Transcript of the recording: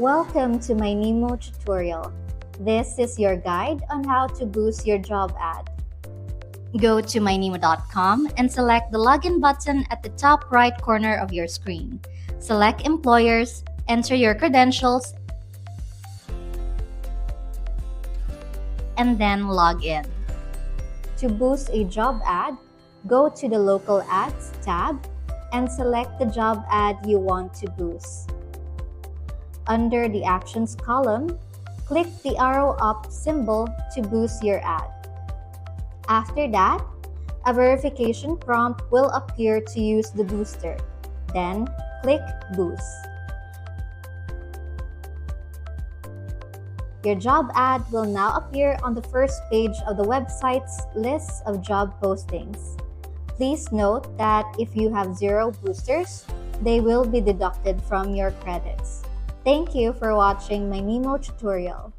Welcome to my Mynimo tutorial. This is your guide on how to boost your job ad. Go to mynimo.com and select the login button at the top right corner of your screen. Select Employers, enter your credentials, and then log in. To boost a job ad, go to the Local Ads tab and select the job ad you want to boost. Under the Actions column, click the arrow up symbol to boost your ad. After that, a verification prompt will appear to use the booster. Then, click Boost. Your job ad will now appear on the first page of the website's list of job postings. Please note that if you have 0 boosters, they will be deducted from your credits. Thank you for watching my Mynimo tutorial.